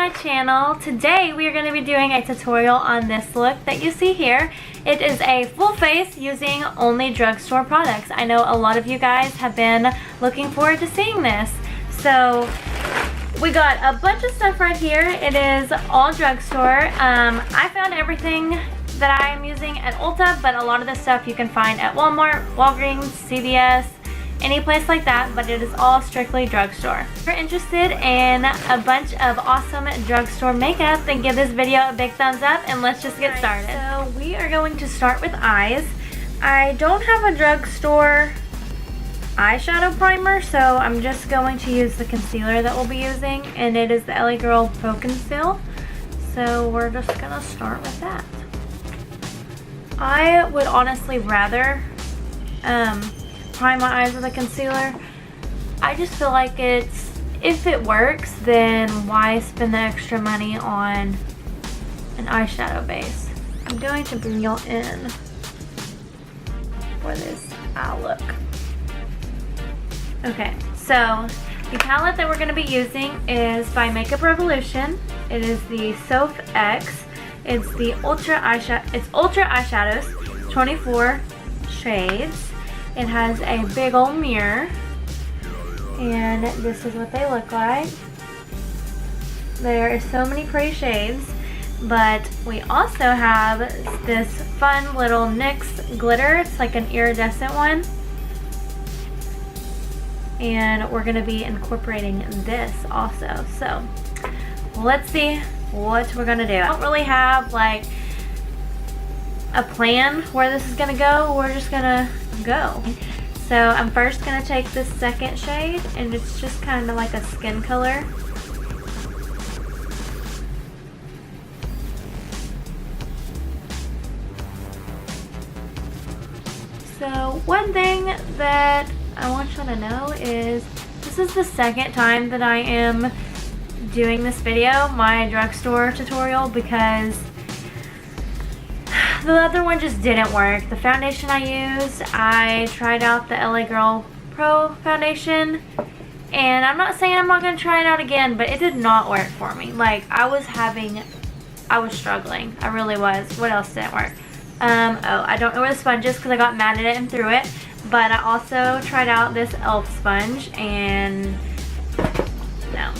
my channel. Today we are going to be doing a tutorial on this look that you see here. It is a full face using only drugstore products. I know a lot of you guys have been looking forward to seeing this. So we got a bunch of stuff right here. It is all drugstore. I found everything that I am using at Ulta, but a lot of the stuff you can find at Walmart, Walgreens, CVS, any place like that, but it is all strictly drugstore. If you're interested in a bunch of awesome drugstore makeup, then give this video a big thumbs up and let's just get started. So we are going to start with eyes. I don't have a drugstore eyeshadow primer, so I'm just going to use the concealer that we'll be using, and it is the LA Girl Pro Conceal. So we're just gonna start with that. I would honestly rather prime my eyes with a concealer. I just feel like if it works, then why spend the extra money on an eyeshadow base? I'm going to bring y'all in for this eye look. Okay, so the palette that we're going to be using is by Makeup Revolution. It is the Soph X. It's the Ultra Eyeshadows, 24 shades. It has a big old mirror, and this is what they look like. There are so many pretty shades, but we also have this fun little NYX glitter. It's like an iridescent one, and we're going to be incorporating this also. So let's see what we're going to do. I don't really have like a plan where this is going to go. We're just going to go. So I'm first going to take this second shade, and it's just kind of like a skin color. So one thing that I want you to know is this is the second time that I am doing this video, my drugstore tutorial, because the other one just didn't work. The foundation I used, I tried out the LA Girl Pro foundation, and I'm not saying I'm not going to try it out again, but it did not work for me. Like, I was struggling. I really was. What else didn't work? Oh, I don't know where the sponge is because I got mad at it and threw it, but I also tried out this e.l.f. sponge, and no.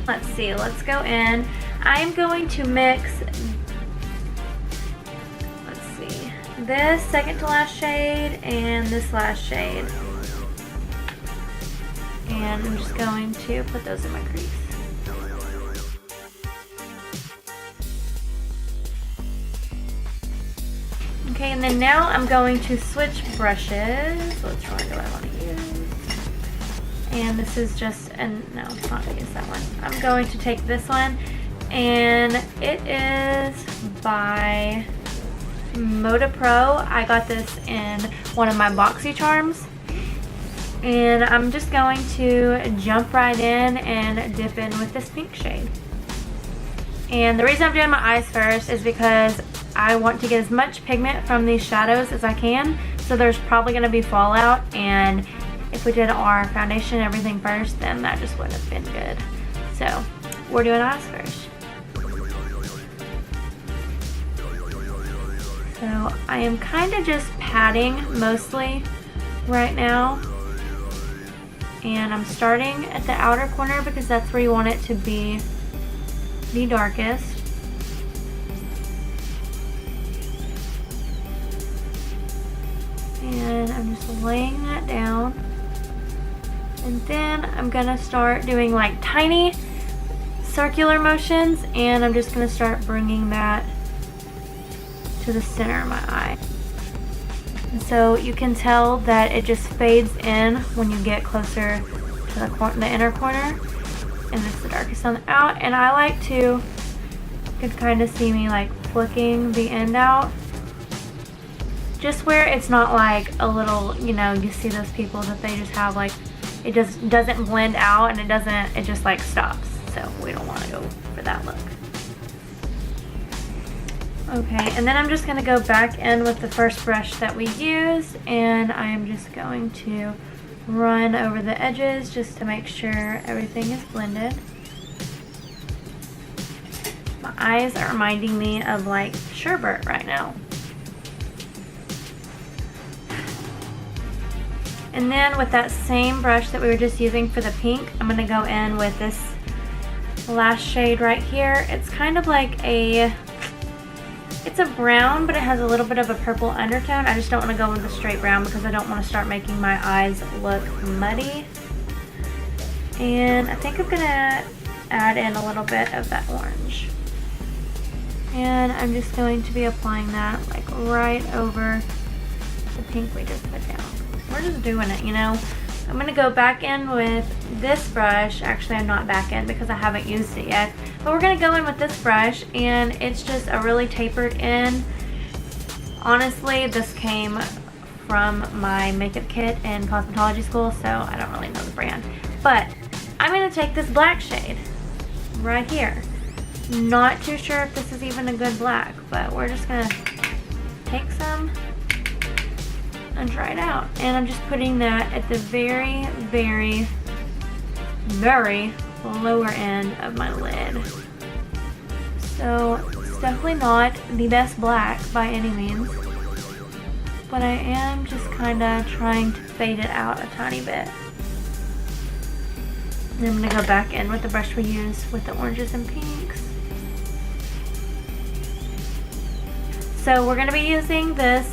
Let's see, let's go in. I'm going to mix this second to last shade and this last shade, and I'm just going to put those in my crease. Okay, and then now I'm going to switch brushes. Which one do I want to use? And this is just, no, I'm not going to use that one. I'm going to take this one, and it is by Moda Pro. I got this in one of my boxy charms, and I'm just going to jump right in and dip in with this pink shade. And the reason I'm doing my eyes first is because I want to get as much pigment from these shadows as I can, so there's probably going to be fallout, and if we did our foundation and everything first, then that just wouldn't have been good. So we're doing eyes first. So I am kind of just patting mostly right now, and I'm starting at the outer corner because that's where you want it to be the darkest. And I'm just laying that down, and then I'm gonna start doing like tiny circular motions, and I'm just gonna start bringing that to the center of my eye. And so you can tell that it just fades in when you get closer to the inner corner, and it's the darkest on the out. And I like to, you can kind of see me like flicking the end out, just where it's not like a little, you know, you see those people that they just have like, it just doesn't blend out, and it just like stops. So we don't want to go for that look. Okay, and then I'm just going to go back in with the first brush that we used, and I'm just going to run over the edges just to make sure everything is blended. eyes are reminding me of like sherbet right now. And then with that same brush that we were just using for the pink, I'm going to go in with this last shade right here. It's kind of like it's a brown, but it has a little bit of a purple undertone. I just don't want to go with the straight brown because I don't want to start making my eyes look muddy. And I think I'm going to add in a little bit of that orange. And I'm just going to be applying that like right over the pink we just put down. We're just doing it, you know. I'm going to go back in with this brush. Actually, I'm not back in because I haven't used it yet. But we're going to go in with this brush, and it's just a really tapered in. Honestly, this came from my makeup kit in cosmetology school, so I don't really know the brand. But I'm going to take this black shade right here. Not too sure if this is even a good black, but we're just going to take some and try it out. And I'm just putting that at the very, very, very lower end of my lid. So it's definitely not the best black by any means, but I am just kind of trying to fade it out a tiny bit. And I'm going to go back in with the brush we used with the oranges and pinks. So we're going to be using this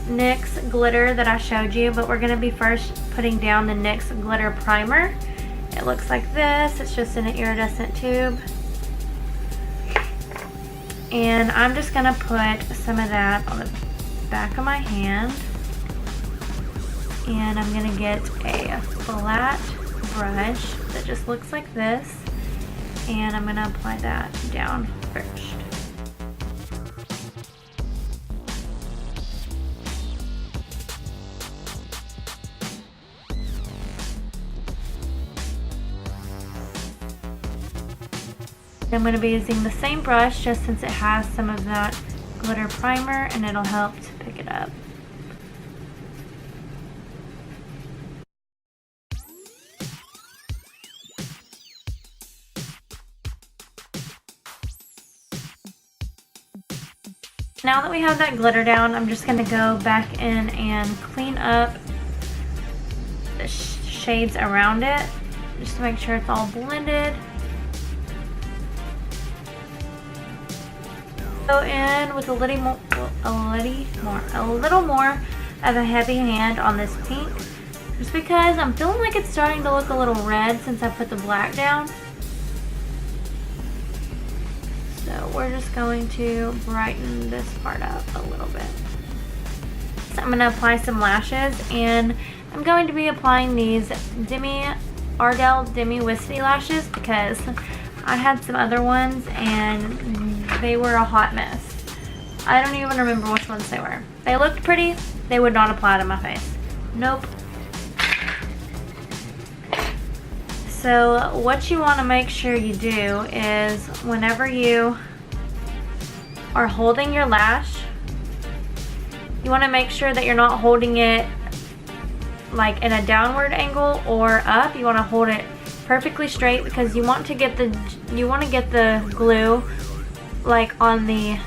NYX glitter that I showed you, but we're going to be first putting down the NYX glitter primer. It looks like this. It's just in an iridescent tube. And I'm just going to put some of that on the back of my hand. And I'm going to get a flat brush that just looks like this. And I'm going to apply that down first. I'm going to be using the same brush just since it has some of that glitter primer, and it'll help to pick it up. Now that we have that glitter down, I'm just going to go back in and clean up the shades around it just to make sure it's all blended. Go in with a little more of a heavy hand on this pink, just because I'm feeling like it's starting to look a little red since I put the black down. So we're just going to brighten this part up a little bit. So I'm going to apply some lashes, and I'm going to be applying these Ardell Demi Wispy lashes because I had some other ones and they were a hot mess. I don't even remember which ones they were. They looked pretty. They would not apply to my face. Nope. So what you want to make sure you do is whenever you are holding your lash, you want to make sure that you're not holding it like in a downward angle or up. You want to hold it perfectly straight because you want to get the glue like on the,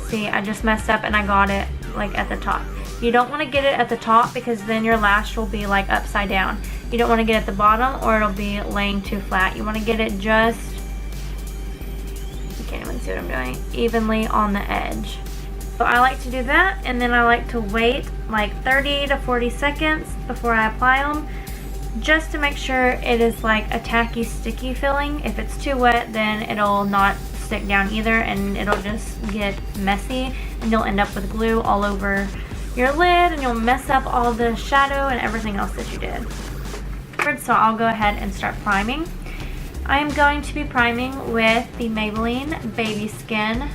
see, I just messed up and I got it like at the top. You don't want to get it at the top because then your lash will be like upside down. You don't want to get it at the bottom or it'll be laying too flat. You want to get it just, you can't even see what I'm doing, evenly on the edge. So I like to do that, and then I like to wait like 30 to 40 seconds before I apply them, just to make sure it is like a tacky, sticky feeling. If it's too wet, then it'll not stick down either, and it'll just get messy, and you'll end up with glue all over your lid, and you'll mess up all the shadow and everything else that you did. So I'll go ahead and start priming. I am going to be priming with the Maybelline Baby Skin.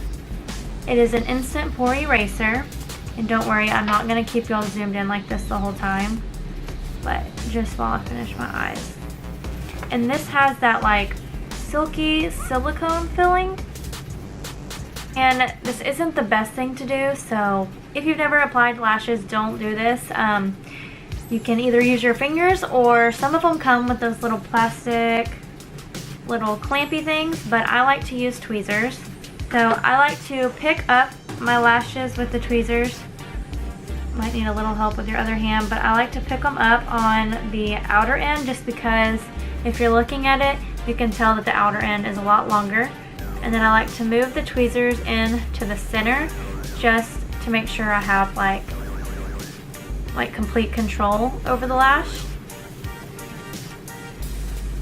It is an instant pore eraser, and don't worry, I'm not going to keep y'all zoomed in like this the whole time, but just while I finish my eyes. And this has that like silky silicone filling, and this isn't the best thing to do, so if you've never applied lashes, don't do this. You can either use your fingers, or some of them come with those little plastic little clampy things, but I like to use tweezers. So I like to pick up my lashes with the tweezers. Might need a little help with your other hand, but I like to pick them up on the outer end just because if you're looking at it, you can tell that the outer end is a lot longer. And then I like to move the tweezers in to the center just to make sure I have like complete control over the lash.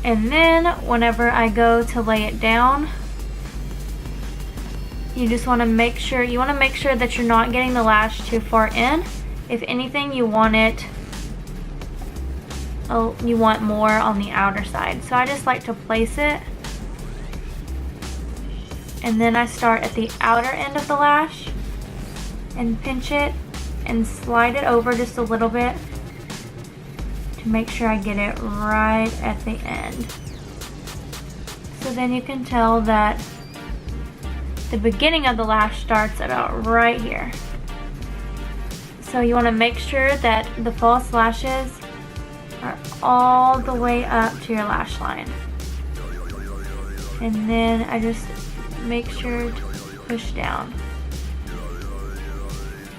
And then whenever I go to lay it down, you just want to make sure that you're not getting the lash too far in. If anything, you want more on the outer side. So I just like to place it, and then I start at the outer end of the lash and pinch it and slide it over just a little bit to make sure I get it right at the end. So then you can tell that the beginning of the lash starts about right here. So you want to make sure that the false lashes are all the way up to your lash line. And then I just make sure to push down.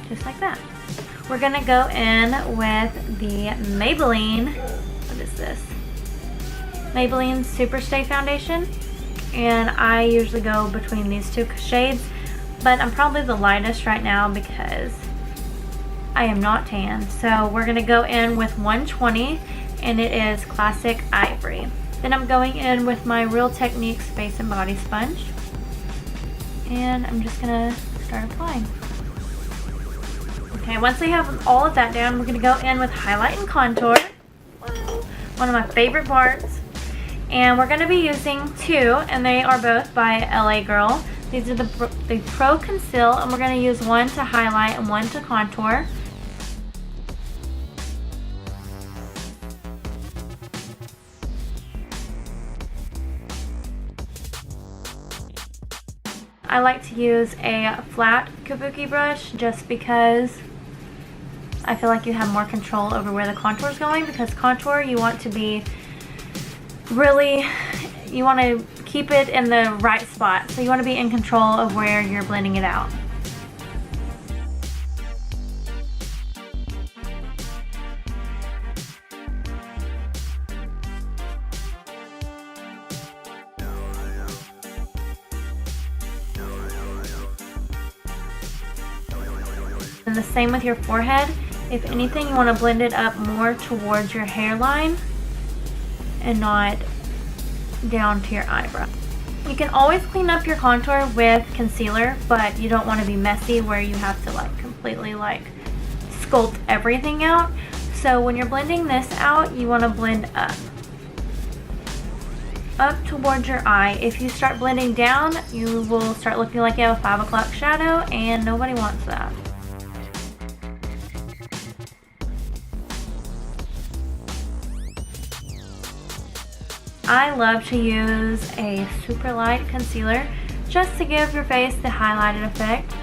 Just like that. We're gonna go in with the Maybelline, what is this? Maybelline Super Stay Foundation. And I usually go between these two shades, but I'm probably the lightest right now because I am not tan. So we're gonna go in with 120, and it is Classic Ivory. Then I'm going in with my Real Techniques Face and Body Sponge, and I'm just gonna start applying. Okay, once we have all of that down, we're gonna go in with highlight and contour. One of my favorite parts. And we're gonna be using two, and they are both by LA Girl. These are the Pro Conceal, and we're gonna use one to highlight and one to contour. I like to use a flat kabuki brush just because I feel like you have more control over where the contour is going, because contour you want to be really, you want to keep it in the right spot. So you want to be in control of where you're blending it out. And the same with your forehead. If anything, you want to blend it up more towards your hairline and not down to your eyebrow. You can always clean up your contour with concealer, but you don't want to be messy where you have to like completely like sculpt everything out. So when you're blending this out, you want to blend up towards your eye. If you start blending down, you will start looking like you have a 5 o'clock shadow, and nobody wants that. I love to use a super light concealer just to give your face the highlighted effect.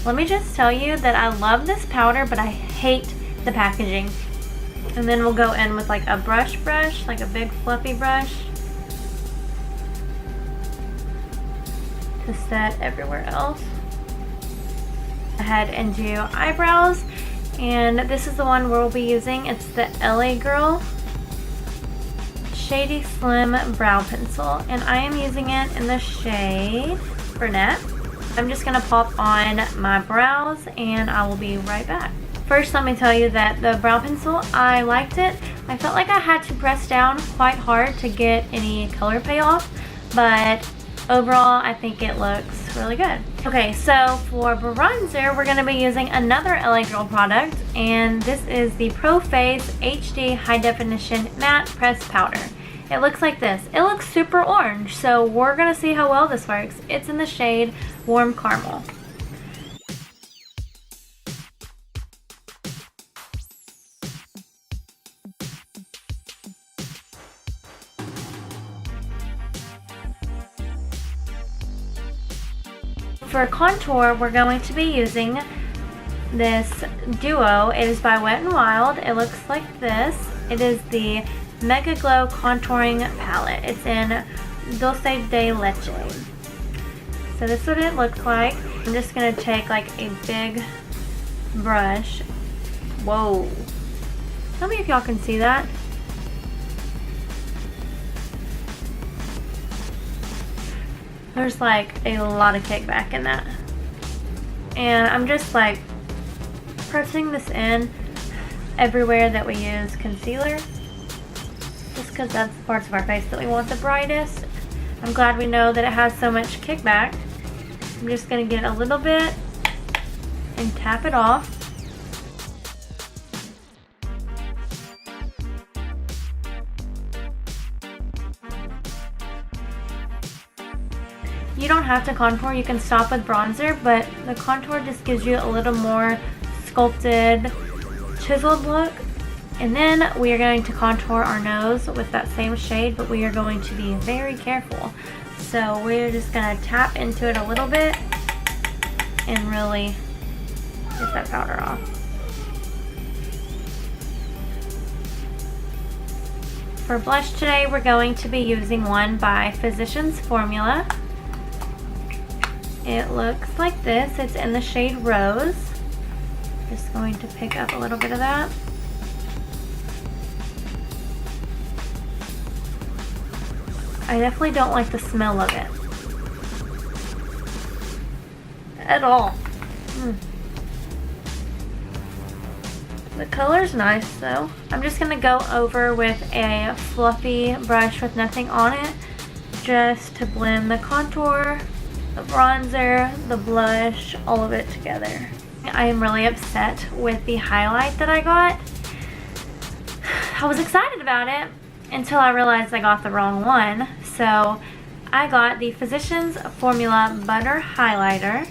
Let me just tell you that I love this powder, but I hate the packaging. And then we'll go in with like a brush, like a big fluffy brush to set everywhere else. Ahead and do eyebrows, and this is the one we'll be using. It's the LA Girl Shady Slim Brow Pencil, and I am using it in the shade Brunette. I'm just gonna pop on my brows, and I will be right back. First, let me tell you that the brow pencil, I liked it. I felt like I had to press down quite hard to get any color payoff, but overall, I think it looks really good. Okay, so for bronzer, we're gonna be using another LA Girl product, and this is the Pro Face HD High Definition Matte Pressed Powder. It looks like this. It looks super orange, so we're gonna see how well this works. It's in the shade Warm Caramel. for contour, we're going to be using this duo. It is by Wet n Wild. It looks like this. It is the Mega Glow Contouring Palette. It's in Dulce de Leche. So this is what it looks like. I'm just going to take like a big brush. Whoa. Tell me if y'all can see that. There's like a lot of kickback in that. And I'm just like pressing this in everywhere that we use concealer. Just because that's the parts of our face that we want the brightest. I'm glad we know that it has so much kickback. I'm just going to get a little bit and tap it off. You don't have to contour, you can stop with bronzer, but the contour just gives you a little more sculpted, chiseled look. And then we are going to contour our nose with that same shade, but we are going to be very careful. So we're just going to tap into it a little bit and really get that powder off. For blush today, we're going to be using one by Physicians Formula. It looks like this. It's in the shade Rose. Just going to pick up a little bit of that. I definitely don't like the smell of it at all. The color's nice though. I'm just gonna go over with a fluffy brush with nothing on it, just to blend the contour, the bronzer, the blush, all of it together. I am really upset with the highlight that I got. I was excited about it until I realized I got the wrong one. So I got the Physicians Formula Butter Highlighter,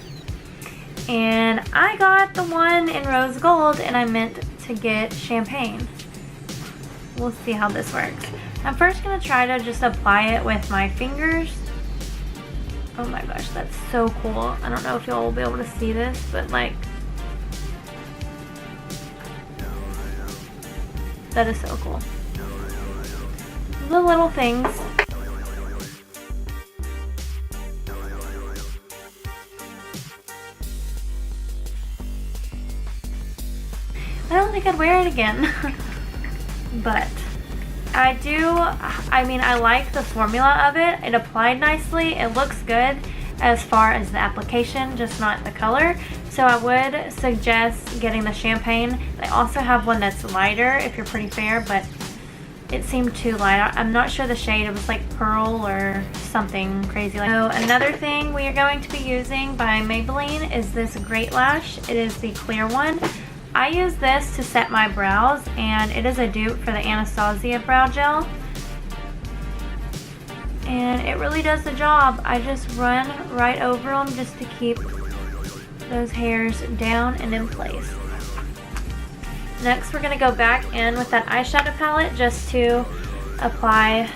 and I got the one in Rose Gold, and I meant to get Champagne. We'll see how this works. I'm first gonna try to just apply it with my fingers. Oh my gosh, that's so cool. I don't know if y'all will be able to see this, but like, that is so cool. The little things. I don't think I'd wear it again. But I mean, I like the formula of it. It applied nicely. It looks good as far as the application, just not the color. So I would suggest getting the Champagne. They also have one that's lighter if you're pretty fair, but it seemed too light. I'm not sure the shade. It was like pearl or something crazy like that. So another thing we are going to be using by Maybelline is this Great Lash. It is the clear one. I use this to set my brows, and it is a dupe for the Anastasia brow gel. And it really does the job. I just run right over them just to keep those hairs down and in place. Next, we're going to go back in with that eyeshadow palette just to apply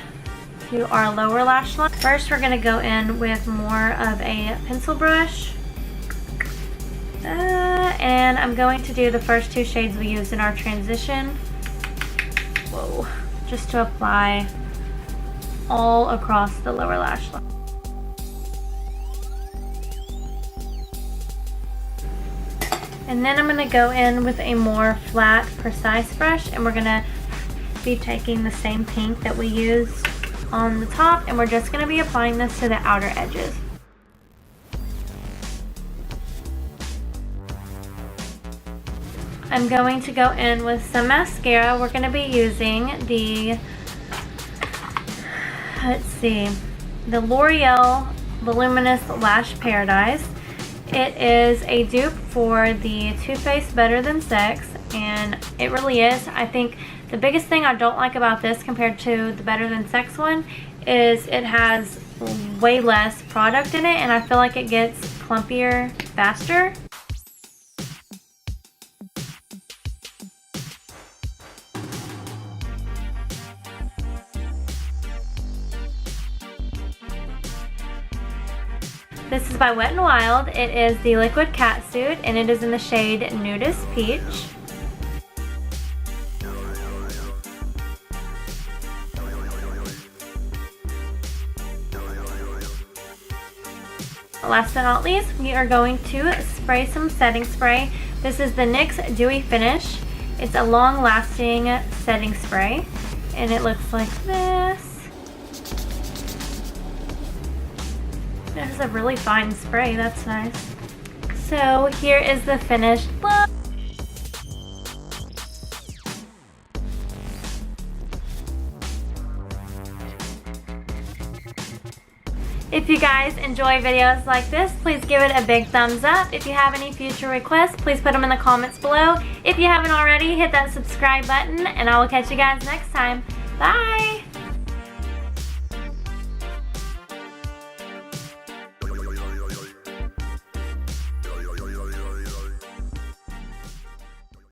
to our lower lash line. First, we're going to go in with more of a pencil brush. And I'm going to do the first two shades we used in our transition. Whoa. Just to apply all across the lower lash line. And then I'm going to go in with a more flat, precise brush, and we're going to be taking the same pink that we used on the top, and we're just going to be applying this to the outer edges. I'm going to go in with some mascara. We're going to be using the, let's see, the L'Oreal Voluminous Lash Paradise. It is a dupe for the Too Faced Better Than Sex, and it really is. I think the biggest thing I don't like about this compared to the Better Than Sex one is it has way less product in it, and I feel like it gets plumpier faster. This is by Wet n Wild. It is the liquid catsuit and it is in the shade Nudist Peach. Last but not least, we are going to spray some setting spray. This is the NYX Dewy Finish. It's a long-lasting setting spray, and it looks like this. It has a really fine spray, that's nice. So here is the finished look. If you guys enjoy videos like this, please give it a big thumbs up. If you have any future requests, please put them in the comments below. If you haven't already, hit that subscribe button, and I will catch you guys next time. Bye!